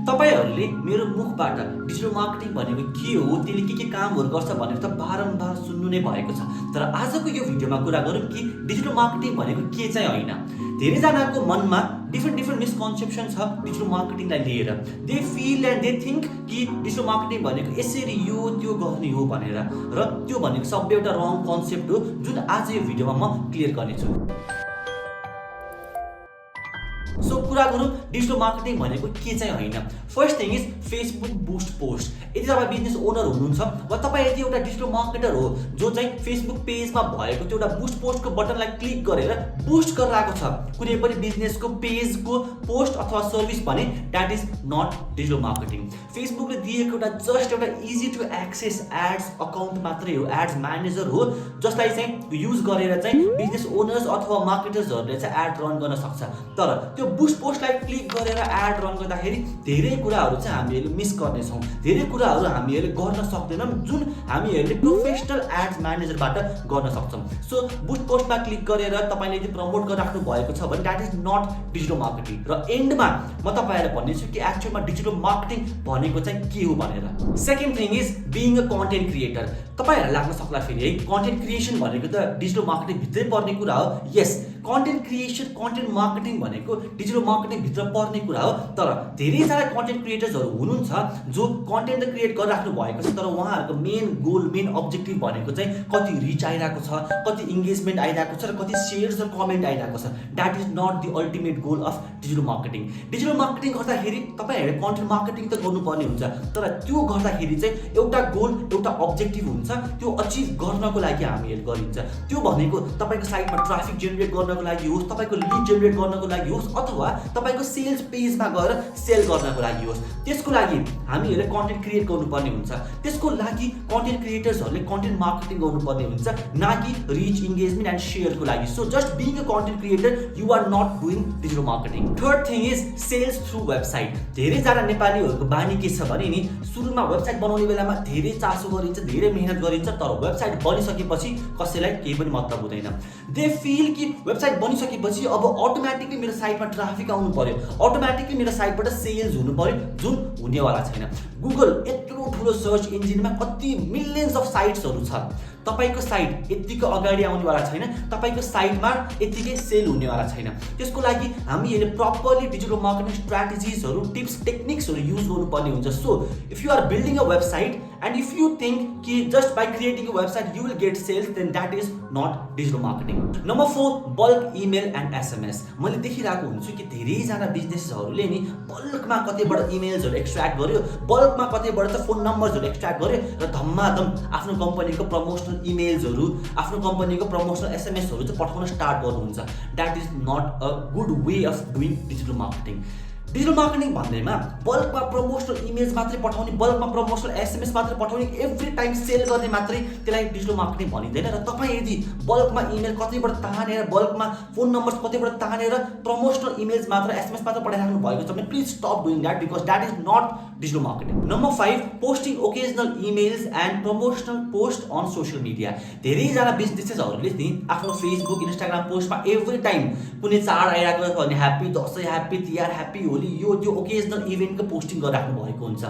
तपाईहरुले मेरो मुखबाट डिजिटल मार्केटिङ भनेको के हो, त्यसले के कामहरु गर्छ भनेर त बारम्बार सुन्नु नै भएको छ। तर आजको यो भिडियोमा कुरा गरौँ कि डिजिटल मार्केटिङ भनेको के चाहिँ होइन। धेरै जनाको मनमा डिफरेन्ट मिसकन्सेप्सन छ डिजिटल मार्केटिङलाई लिएर। They feel and they think कि डिजिटल मार्केटिङ भनेको यसरी यो त्यो गर्ने हो भनेर, र त्यो भनेको सबै एउटा रङ कन्सेप्ट हो जुन आज यो भिडियोमा म क्लियर गर्नेछु। सो कुरा गरौँ डिजिटल मार्केटिङ भनेको के चाहिँ होइन। First thing is Facebook boost post. यदि तपाईँ बिजनेस ओनर हुनुहुन्छ वा तपाईँ यदि एउटा डिजिटल मार्केटर हो जो चाहिँ फेसबुक पेजमा भएको त्यो एउटा बुस्ट पोस्टको बटनलाई क्लिक गरेर बुस्ट गरिरहेको छ कुनै पनि बिजनेसको पेजको पोस्ट अथवा सर्भिस भने that is not digital marketing. फेसबुकले दिएको जस्ट एउटा easy to access ads account मात्रै हो, एड्स म्यानेजर हो, जसलाई चाहिँ युज गरेर चाहिँ बिजनेस ओनर्स अथवा मार्केटर्सहरूले चाहिँ एड रन गर्न सक्छ। तर त्यो बुस्ट पोस्टलाई क्लिक गरेर एड रन गर्दाखेरि धेरै कुराहरू चाहिँ हामीहरूले मिस गर्नेछौँ, धेरै कुराहरू हामीहरूले गर्न सक्दैनौँ जुन हामीहरूले प्रोफेसनल एड्स म्यानेजरबाट गर्न सक्छौँ। सो बुस्ट पोस्टमा क्लिक गरेर तपाईँले यदि प्रमोट गरिराख्नु भएको छ भने that is not digital marketing. र एन्डमा म तपाईँहरूलाई भन्नेछु कि एक्चुअलमा डिजिटल मार्केटिङ भनेको चाहिँ के हो भनेर। Second thing is being a content creator. तपाईँहरूलाई लाग्न सक्ला फेरि है कन्टेन्ट क्रिएसन भनेको त डिजिटल मार्केटिङ भित्रै पर्ने कुरा हो। यस, कन्टेन्ट क्रिएसन कन्टेन्ट मार्केटिङ भनेको डिजिटल मार्केटिङ भित्र पर्ने कुरा हो। तर धेरैजना कन्टेन्ट क्रिएटर्सहरू हुनुहुन्छ जो कन्टेन्ट त क्रिएट गरिराख्नु भएको छ तर उहाँहरूको मेन गोल मेन अब्जेक्टिभ भनेको चाहिँ कति रिच आइरहेको छ, कति इङ्गेजमेन्ट आइरहेको छ र कति सेयर्स र कमेन्ट आइरहेको छ। That is not the ultimate goal of digital marketing. Digital marketing गर्दाखेरि तपाईँहरूले कन्टेन्ट मार्केटिङ त गर्नुपर्ने हुन्छ, तर त्यो गर्दाखेरि चाहिँ एउटा गोल एउटा अब्जेक्टिभ हुन्छ, त्यो अचिभ गर्नको लागि हामीहरूले गरिन्छ। त्यो भनेको तपाईँको साइटमा ट्राफिक जेनेरेट गर्नको लागि होस्, तपाईँको लिड जेनेरेट गर्नको लागि होस्, अथवा तपाईँको सेल्स पेजमा गएर सेल गर्नको लागि होस्। त्यसको लागि हामीहरूले कन्टेन्ट क्रिएट गर्नुपर्ने हुन्छ। त्यसको लागि कन्टेन्ट क्रिएटर्सहरूले कन्टेन्ट मार्केटिङ गर्नुपर्ने हुन्छ, न कि रिच इङ्गेजमेन्ट एन्ड सेयरको लागि। So just being a content creator you are not doing digital marketing. Third thing is sales through website. धेरैजना नेपालीहरूको बानी के छ भने नि सुरुमा वेबसाइट बनाउने बेलामा धेरै चासो गरिन्छ, धेरै मेहनत गरिन्छ, तर वेबसाइट बनिसकेपछि कसैलाई केही पनि मतलब हुँदैन। दे फिल कि वेबसाइट बनिसकेपछि अब अटोमेटिकली मेरो साइटमा ट्राफिक आउनु पर्यो, अटोमेटिकली मेरो साइटबाट सेल्स हुनु पर्यो, जुन हुनेवाला छैन। गुगल यत्रो ठुलो सर्च इन्जिनमा कति मिलियन्स अफ साइट्सहरू छ, तपाईँको साइट यत्तिको अगाडि आउनेवाला छैन, तपाईँको साइटमा यत्तिकै सेल हुनेवाला छैन। त्यसको लागि हामीहरूले प्रपरली डिजिटल मार्केटिङ स्ट्राटेजिजहरू टिप्स टेक्निक्सहरू युज गर्नुपर्ने हुन्छ। So if you are building a website and if you think कि just by creating a website you will get sales then that is not digital marketing. Number 4 bulk email and SMS. मैले देखिरहेको हुन्छु कि धेरैजना बिजनेसेसहरूले नि बल्कमा कतैबाट इमेल्सहरू extract गर्यो, बल्कमा कतैबाट त फोन नम्बर्सहरू एक्सट्र्याक्ट गर्यो र धम्माधम आफ्नो कम्पनीको प्रमोसनल इमेल्सहरू आफ्नो कम्पनीको प्रमोसनल एसएमएसहरू चाहिँ पठाउन स्टार्ट गर्नुहुन्छ। That is not a good way of doing digital marketing. Digital marketing भन्दैमा बल्कमा प्रमोसनल इमेज मात्रै पठाउने, बल्कमा प्रमोसनल एसएमएस मात्रै पठाउने, एभ्री टाइम सेल गर्ने मात्रै त्यसलाई डिजिटल मार्केटिङ भनिँदैन। र तपाईँ यदि बल्कमा इमेल कतैबाट तानेर, बल्कमा फोन नम्बर कतैबाट तानेर प्रमोसनल इमेज मात्र एसएमएस मात्र पठाइराख्नु भएको छ भने please stop doing that because that is not digital marketing. Number 5 posting occasional emails and promotional post on social media. धेरैजना बिजनेसेसहरूले नि आफ्नो फेसबुक इन्स्टाग्राम पोस्टमा एभ्री टाइम कुनै चाड आइरहेको छ भने happy Dashain, happy Tihar, happy Holi, यो त्यो ओकेजनल इभेन्टको पोस्टिङ गरिराख्नु भएको हुन्छ।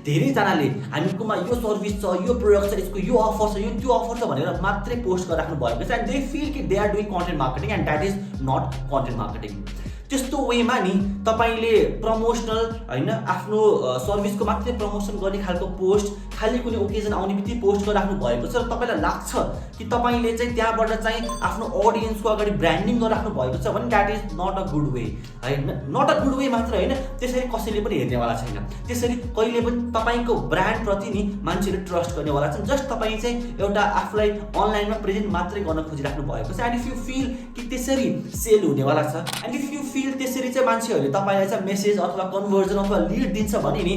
धेरैजनाले हामीकोमा यो सर्भिस छ, यो प्रोडक्ट छ, यसको यो अफर छ, यो त्यो अफर छ भनेर मात्रै पोस्ट गरिराख्नु भएको छ एन्ड दे फिल कि they are doing content marketing and that is not content marketing. त्यस्तो वेमा नि तपाईँले प्रमोसनल होइन आफ्नो सर्भिसको मात्रै प्रमोसन गर्ने खालको पोस्ट खालि कुनै ओकेजन आउने बित्तिकै पोस्ट गरिराख्नु भएको छ र तपाईँलाई लाग्छ कि तपाईँले चाहिँ त्यहाँबाट चाहिँ आफ्नो अडियन्सको अगाडि ब्रान्डिङ गरिराख्नु भएको छ भने that is not a good way होइन। नट अ गुड वे मात्र होइन, त्यसरी कसैले पनि हेर्नेवाला छैन, त्यसरी कहिले पनि तपाईँको ब्रान्डप्रति नि मान्छेले ट्रस्ट गर्नेवाला छन्। जस्ट तपाईँ चाहिँ एउटा आफूलाई अनलाइनमा प्रेजेन्ट मात्रै गर्न खोजिराख्नु भएको छ एन्ड इफ यु फिल कि त्यसरी सेल हुनेवाला छ एन्ड इफ यु फिल त्यसरी चाहिँ मान्छेहरूले तपाईँलाई चाहिँ मेसेज अथवा कन्भर्जन अथवा लिड दिन्छ भने नि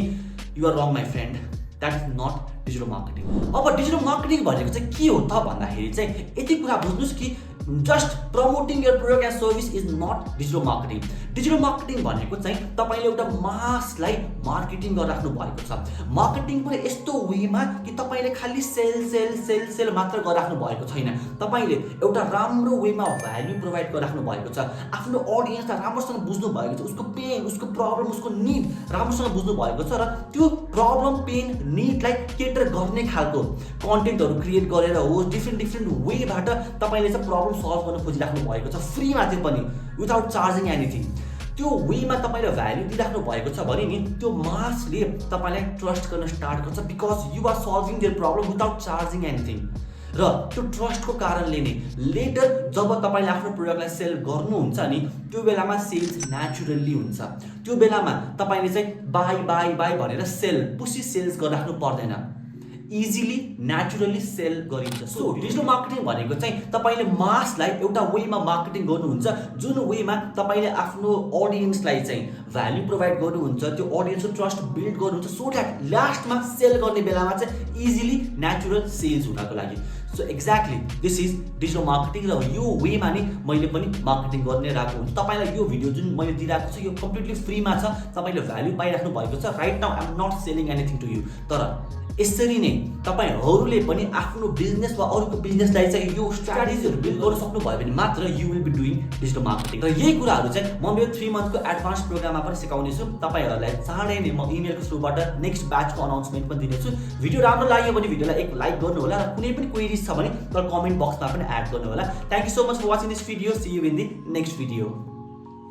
you are wrong my friend, that is not digital marketing. अब डिजिटल मार्केटिङ भनेको चाहिँ के हो त भन्दाखेरि चाहिँ यति कुरा बुझ्नुहोस् कि just promoting your product and service is not digital marketing. Digital marketing भनेको चाहिँ तपाईँले एउटा मासलाई मार्केटिङ गरिराख्नु भएको छ। मार्केटिङ पनि यस्तो वेमा कि तपाईँले खालि सेल सेल सेल सेल मात्र गरिराख्नु भएको छैन, तपाईँले एउटा राम्रो वेमा भ्याल्यु प्रोभाइड गरिराख्नु भएको छ। आफ्नो अडियन्सलाई राम्रोसँग बुझ्नु भएको छ, उसको पेन, उसको प्रब्लम, उसको निड राम्रोसँग बुझ्नु भएको छ र त्यो प्रब्लम, पेन, निडलाई केटर गर्ने खालको कन्टेन्टहरू क्रिएट गरेर होस्, डिफ्रेन्ट वेबाट तपाईँले चाहिँ प्रब्लम सल्भ गर्न खोजिराख्नु भएको छ, फ्रीमा त्यो पनि विदाउट चार्जिङ एनिथिङ। त्यो वेमा तपाईँले भ्याल्यु दिइराख्नु भएको छ भने नि त्यो मासले तपाईँलाई ट्रस्ट गर्न स्टार्ट गर्छ, because you are solving their problem without charging anything. र त्यो ट्रस्टको कारणले नै लेटर जब तपाईँले आफ्नो प्रोडक्टलाई सेल गर्नुहुन्छ नि त्यो बेलामा सेल्स नेचुरल्ली हुन्छ। त्यो बेलामा तपाईँले चाहिँ बाई बाई बाई भनेर सेल पुसी सेल्स गरिराख्नु पर्दैन, इजिली नेचुरली सेल गरिन्छ। सो डिजिटल मार्केटिङ भनेको चाहिँ तपाईँले मासलाई एउटा वेमा मार्केटिङ गर्नुहुन्छ, जुन वेमा तपाईँले आफ्नो अडियन्सलाई चाहिँ भ्याल्यु प्रोभाइड गर्नुहुन्छ, त्यो अडियन्सको ट्रस्ट बिल्ड गर्नुहुन्छ, सो द्याट लास्टमा सेल गर्ने बेलामा चाहिँ इजिली नेचुरल सेल्स हुनको लागि। So exactly this is digital marketing र यो वेमा नि मैले पनि मार्केटिङ गर्ने रहेको हुन्छु। तपाईँलाई यो भिडियो जुन मैले दिइरहेको छु यो कम्प्लिटली फ्रीमा छ, तपाईँले भ्याल्यु पाइराख्नु भएको छ। Right now I am not selling anything to you. तर यसरी नै तपाईँहरूले पनि आफ्नो बिजनेस वा अरूको बिजनेसलाई चाहिँ यो स्ट्राटेजीहरू बिल्ड गर्न सक्नुभयो भने मात्र you will be doing digital marketing. र यही कुराहरू चाहिँ म मेरो 3 मन्थको एडभान्स प्रोग्राममा पनि सिकाउनेछु। तपाईँहरूलाई चाँडै नै म इमेलको थ्रुबाट नेक्स्ट ब्याचको अनाउन्समेन्ट पनि दिनेछु। भिडियो राम्रो लाग्यो भने भिडियोलाई एक लाइक गर्नु होला र कुनै पनि क्वेरिज छ भने तल कमेन्ट बक्समा पनि एड गर्नु होला। Thank you so much for watching this video. See you in the next video.